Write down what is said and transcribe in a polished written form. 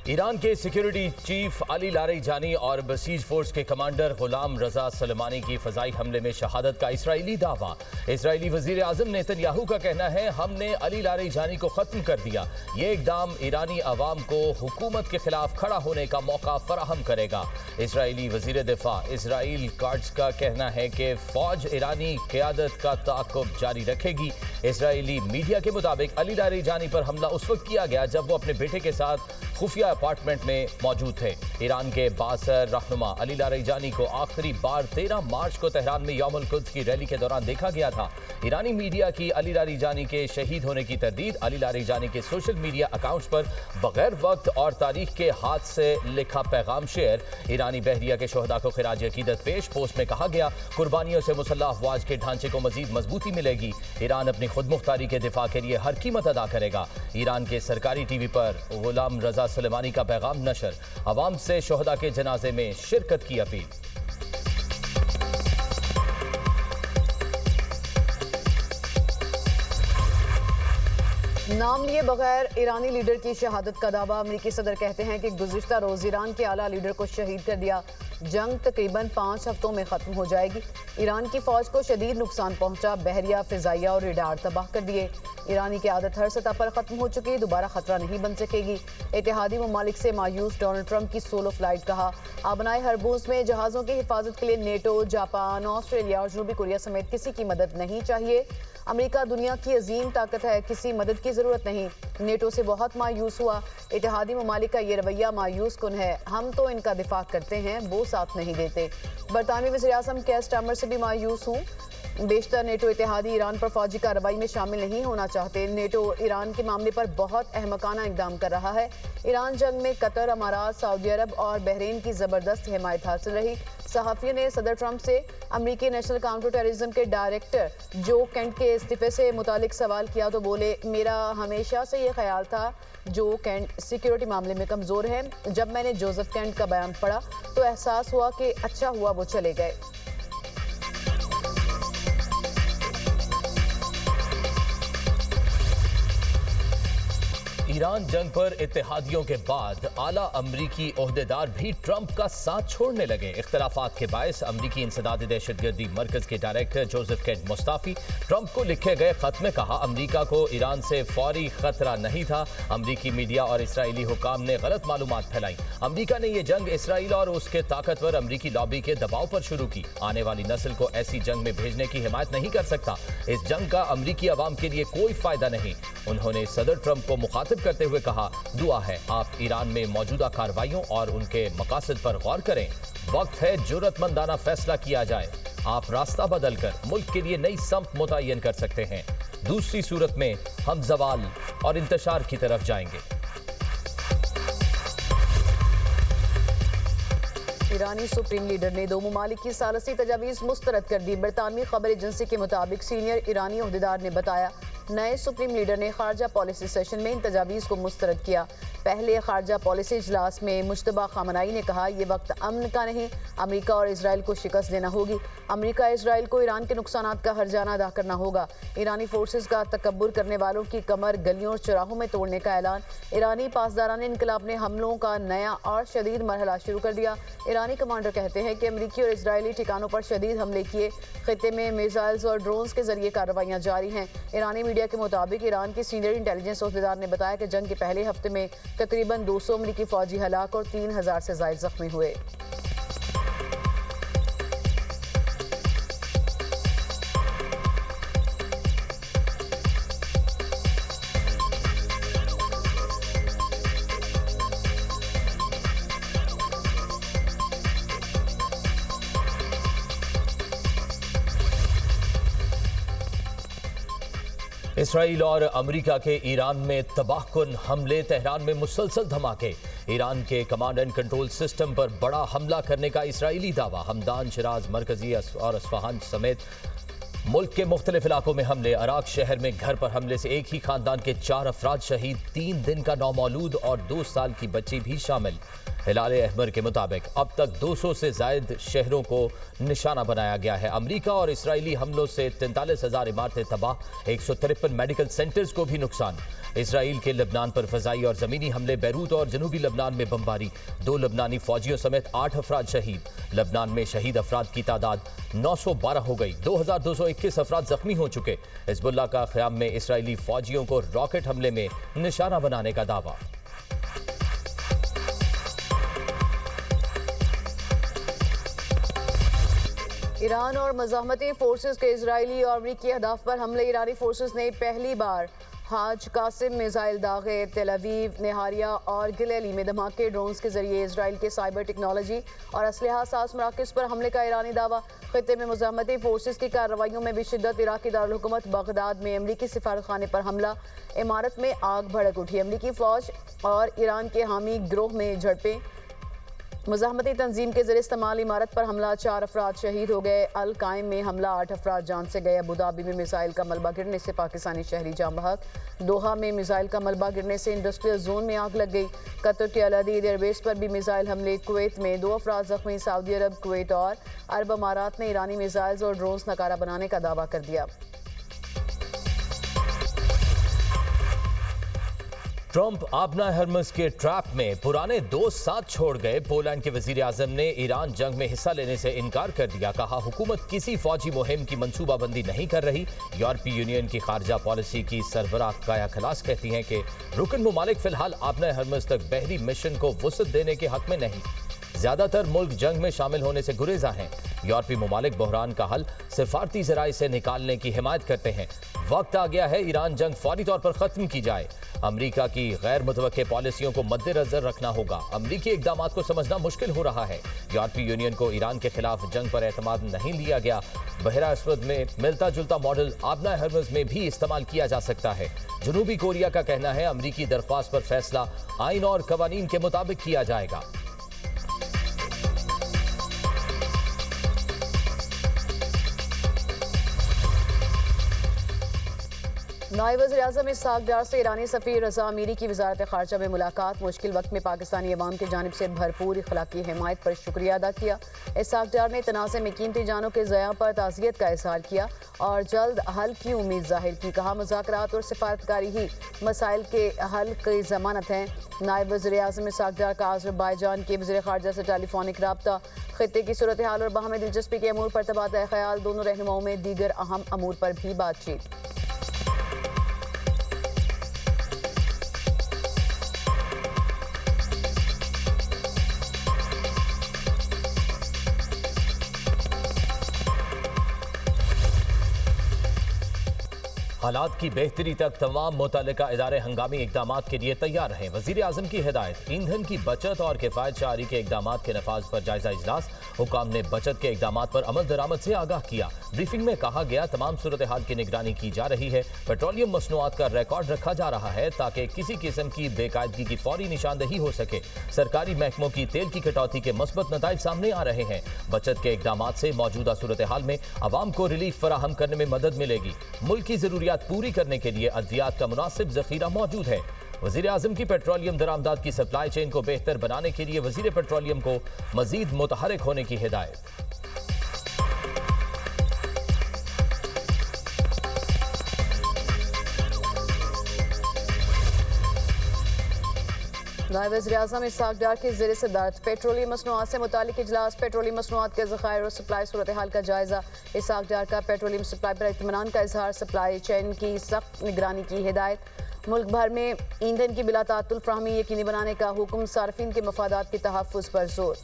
Iran के security chief Ali Larijani और buses force के कमांडर गुलाम रजा सलेमानी की फजाई हमले में शहादत का इसराइली दावा। इसराइली वजीर आजम नेतन्याहू का कहना है, हमने अली लारीजानी को खत्म कर दिया। ये इकदाम ईरानी अवाम को हुकूमत के खिलाफ खड़ा होने का मौका फराहम करेगा। इसराइली वजीर दिफा इसराइल कार्ड्स का कहना है कि फौज ईरानी क़यादत का ताक़ुब जारी रखेगी। इसराइली मीडिया के मुताबिक अली लारीजानी पर हमला उस वक्त किया गया जब वो अपने बेटे के साथ खुफिया अपार्टमेंट में मौजूद थे। ईरान के बासर रहनुमा अली लारीजानी को आखिरी बार 13 मार्च को तेहरान में यौमुल कुद्स की रैली के दौरान देखा गया था। ईरानी मीडिया की अली लारीजानी के शहीद होने की तरदीद। अली लारीजानी के सोशल मीडिया अकाउंट्स पर बगैर वक्त और तारीख के हाथ से लिखा पैगाम शेयर। ईरानी बहरिया के शोहदा को खिराज अकीदत पेश। पोस्ट में कहा गया, कुर्बानियों से मुसल्लह अफवाज के ढांचे को मजीद मजबूती मिलेगी। ईरान अपनी खुद मुख्तारी के दिफा के लिए हर कीमत अदा करेगा। ईरान के सरकारी टीवी पर गुलाम रजा सलेमानी का पैगाम नशर। अवाम से शोहदा के जनाजे में शिरकत की अपील। नाम लिए बगैर ईरानी लीडर की शहादत का दावा। अमेरिकी सदर कहते हैं कि गुज़िश्ता रोज ईरान के आला लीडर को शहीद कर दिया। जंग तकरीबन 5 हफ्तों में खत्म हो जाएगी। ईरान की फौज को शदीद नुकसान पहुंचा। बहरिया, फिजाइया और रेडार तबाह कर दिए। ईरानी क़यादत हर सतह पर खत्म हो चुकी, दोबारा खतरा नहीं बन सकेगी। इत्तेहादी ममालिक से मायूस डोनाल्ड ट्रंप की सोलो फ्लाइट। कहा, आबनाए हरबूज में जहाज़ों की हिफाजत के लिए नेटो, जापान, ऑस्ट्रेलिया और जनूबी कोरिया समेत किसी की मदद नहीं चाहिए। अमेरिका दुनिया की अजीम ताकत है, किसी मदद की ज़रूरत नहीं। नेटो से बहुत मायूस हुआ। इत्तेहादी ममालिक का ये रवैया मायूस कुन है। हम तो इनका दिफा करते हैं, वो साथ नहीं देते। बरतानवी वज़ीर-ए-आज़म केयर स्टारमर से भी मायूस हूँ। बेशतर नेटो इत्तेहादी ईरान पर फौजी कार्रवाई में शामिल नहीं होना चाहते। नेटो ईरान के मामले पर बहुत अहमकाना इक़दाम कर रहा है। ईरान जंग में कतर, अमारात, सऊदी अरब और बहरीन की ज़बरदस्त हिमायत हासिल रही। सहाफ़ियों ने सदर ट्रंप से अमेरिकी नेशनल काउंटर टेररिज्म के डायरेक्टर जो केंट के इस्तीफे से मुतालिक सवाल किया तो बोले, मेरा हमेशा से ये ख्याल था जो केंट सिक्योरिटी मामले में कमज़ोर है। जब मैंने जोसेफ केंट का बयान पढ़ा तो एहसास हुआ कि अच्छा हुआ वो चले गए। ईरान जंग पर इत्तेहादियों के बाद आला अमरीकी ओहदेदार भी ट्रंप का साथ छोड़ने लगे। इख्तलाफात के बायस अमरीकी इंसदाद दहशतगर्दी मरकज के director Joseph Kent Mustafi Trump को लिखे गए खत में कहा, अमरीका को ईरान से फौरी खतरा नहीं था। अमरीकी मीडिया और इसराइली हुकाम ने गलत मालूमात फैलाई। अमरीका ने यह जंग इसराइल और उसके ताकतवर अमरीकी लॉबी के दबाव पर शुरू की। आने वाली नस्ल को ऐसी जंग में भेजने की हिमायत नहीं कर सकता। इस जंग का अमरीकी अवाम के लिए कोई फायदा नहीं। उन्होंने सदर ट्रंप को मुखातिब करते हुए कहा, दुआ है आप ईरान में मौजूदा कार्रवाइयों और उनके मकासद पर गौर करें। वक्त है जुर्रतमंदाना फैसला किया जाए। आप रास्ता बदलकर मुल्क के लिए नई समत मुतय्यन कर सकते हैं। दूसरी सूरत में हम जवाल और इंतशार की तरफ जाएंगे। ईरानी सुप्रीम लीडर ने 2 ममालिक की सालसी तजावीज़ मुस्तरद कर दी। बरतानवी खबर एजेंसी के मुताबिक सीनियर ईरानी ओहदेदार ने बताया, नए सुप्रीम लीडर ने खारजा पॉलिसी सेशन में इन तजावीज़ को मुस्तरद किया। पहले खारजा पॉलिसी इजलास में मुश्तबा खामनाई ने कहा, यह वक्त अमन का नहीं, अमरीका और इसराइल को शिकस्त देना होगी। अमरीका इसराइल को ईरान के नुकसानात का हर्जाना अदा करना होगा। ईरानी फोर्सेस का तकब्बुर करने वालों की कमर गलियों और चौराहों में तोड़ने का ऐलान। ईरानी पासदारान इनकलाब ने हमलों का नया और शदीद मरहला शुरू कर दिया। ईरानी कमांडर कहते हैं कि अमरीकी और इसराइली ठिकानों पर शदीद हमले किए। खित्ते में मिसाइल्स और ड्रोन्स के जरिए कार्रवाइयाँ जारी हैं। ईरानी मीडिया के मुताबिक ईरान के सीनियर इंटेलिजेंस ओहदेदार ने बताया कि जंग के पहले हफ्ते में तकरीबन 200 अमरीकी फौजी हलाक और 3000 से ज़ायद जख्मी हुए। इसराइल और अमेरिका के ईरान में तबाहकुन हमले। तेहरान में मुसलसल धमाके। ईरान के कमांड एंड कंट्रोल सिस्टम पर बड़ा हमला करने का इसराइली दावा। हमदान, शिराज, मरकजी और अस्फहान समेत मुल्क के मुख्तलिफ इलाकों में हमले। अराक शहर में घर पर हमले से एक ही खानदान के 4 अफराद शहीद, 3 दिन का नौमौलूद और 2 साल की बच्ची भी शामिल। हिलाल अहमर के मुताबिक अब तक 200 से ज्यादा शहरों को निशाना बनाया गया है। अमेरिका और इसराइली हमलों से 43,000 इमारतें तबाह, 153 मेडिकल सेंटर्स को भी नुकसान। इसराइल के लबनान पर फजाई और जमीनी हमले, बैरूत और जनूबी लबनान में बमबारी, 2 लबनानी फौजियों समेत 8 अफराद शहीद। लबनान में शहीद अफराद की तादाद 912 हो गई, 2221 अफराद जख्मी हो चुके। हिजबुल्लाह का क़याम में इसराइली फौजियों को रॉकेट हमले में निशाना बनाने का दावा। ईरान और मज़ाहमती फोर्सेस के इजरायली और अमरीकी अहदाफ पर हमले। ईरानी फोर्सेस ने पहली बार हाज कासिम मिसाइल दागे, तेल अवीव, नेहारिया और गिलेली में धमाके ड्रोन्स के जरिए इसराइल के साइबर टेक्नोलॉजी और असलहा साज मराकज़ पर हमले का ईरानी दावा। खित्ते में मज़ाहमती फोर्सेस की कार्रवाइयों में भी शिद्दत। इराक़ी दारुल हुकूमत बगदाद में अमरीकी सिफारतखाने पर हमला, इमारत में आग भड़क उठी। अमरीकी फ़ौज और ईरान के हामी गिरोह में झड़पें। मुज़ाहमती तंजीम के ज़रिए इस्तेमाल इमारत पर हमला, 4 अफराद शहीद हो गए। अल कायम में हमला, 8 अफराद जान से गए। अबू धाबी में मिसाइल का मलबा गिरने से पाकिस्तानी शहरी जाम बहक। दोहा में मिसाइल का मलबा गिरने से इंडस्ट्रियल जोन में आग लग गई। कतर के अल अदीद एयरबेस पर भी मिसाइल हमले। कुवैत में 2 अफराद जख्मी। सऊदी अरब, कुवैत और अरब अमारात ने ईरानी मिसाइल्स और ड्रोन्स नकारा बनाने का दावा कर दिया। ट्रंप आबना हरमज के ट्रैप में पुराने दोस्त साथ छोड़ गए। पोलैंड के वजीर आजम ने ईरान जंग में हिस्सा लेने से इनकार कर दिया। कहा, हुकूमत किसी फौजी मुहिम की मंसूबाबंदी नहीं कर रही। यूरोपीय यूनियन की खारजा पॉलिसी की सरबराह काया खलास कहती हैं कि रुकन मुमालिक फिलहाल आबना हरमज तक बहरी मिशन को वुसअत देने के हक में नहीं। ज्यादातर मुल्क जंग में शामिल होने से गुरेजा हैं। यूरोपीय मुमालिक बहरान का हल सिफारती जराए से निकालने की हिमायत करते हैं। वक्त आ गया है ईरान जंग फौरी तौर पर खत्म की जाए। अमरीका की गैर मुतवक्के पॉलिसियों को मद्देनजर रखना होगा। अमरीकी इकदाम को समझना मुश्किल हो रहा है। यूरोपीय यूनियन को ईरान के खिलाफ जंग पर एतमाद नहीं लिया गया। बहरा अस्वद में मिलता जुलता मॉडल आबना हरमज में भी इस्तेमाल किया जा सकता है। जनूबी कोरिया का कहना है अमरीकी दरख्वास्त पर फैसला आइन और कवानीन के मुताबिक किया जाएगा। नायब वज़ीर-ए-आज़म इसहाक डार से ईरानी सफ़ीर रज़ा अमीरी की वज़ारत ख़ारजा में मुलाकात। मुश्किल वक्त में पाकिस्तानी अवाम की जानिब से भरपूर इखलाकी हिमायत पर शुक्रिया अदा किया। इसहाक डार ने तनाज़े में कीमती जानों के ज़या पर ताज़ियत का इज़हार किया और जल्द हल की उम्मीद जाहिर की। कहा, मुज़ाकरात और सिफारतकारी ही मसाइल के हल की ज़मानत हैं। नायब वज़ीर-ए-आज़म इसहाक डार का अज़रबैजान के वज़ीर ख़ारजा से टेलीफोनिक रब्ता। खित्ते की सूरत हाल और बाहमी दिलचस्पी के अमूर पर तबादला ख्याल। दोनों रहनुमाओं में दीगर अहम अमूर पर भी बातचीत। हालात की बेहतरी तक तमाम मुतल्लिका इदारे हंगामी इकदाम के लिए तैयार रहें। वज़ीर आज़म की हिदायत। ईंधन की बचत और किफ़ायत शारी के इकदाम के नफाज पर जायजा इजलास। हुकाम ने बचत के इकदाम पर अमल दरामद से आगाह किया। ब्रीफिंग में कहा गया, तमाम सूरत हाल की निगरानी की जा रही है। पेट्रोलियम मसनूआत का रिकॉर्ड रखा जा रहा है ताकि किसी किस्म की बेकायदगी की फौरी निशानदही हो सके। सरकारी महकमों की तेल की कटौती के मस्बत नताइज सामने आ रहे हैं। बचत के इकदाम से मौजूदा सूरत हाल में अवाम को रिलीफ फराहम करने में मदद मिलेगी। मुल्क की जरूरियात पूरी करने के लिए अद्वियात का मुनासिब जखीरा मौजूद है। वज़ीर आज़म की पेट्रोलियम दरामदात की सप्लाई चेन को बेहतर बनाने के लिए वज़ीर पेट्रोलियम को मजीद मुतहरिक होने की हिदायत। नायब वज़ीर-ए-आज़म इसहाक डार की ज़ेर सदारत पेट्रोलियम मसनूआत से मुतालिक इजलास। पेट्रोलियम मसनूआत के ज़खायर और सप्लाई सूरत हाल का जायजा। इसहाक डार का पेट्रोलियम सप्लाई पर इत्मीनान का इजहार। सप्लाई चेन की सख्त निगरानी की हिदायत। मुल्क भर में ईंधन की बिला तातुल फ्राहमी यकीनी बनाने का हुक्म। सार्फिन के मफादात के तहफ़्फ़ुज़ पर जोर।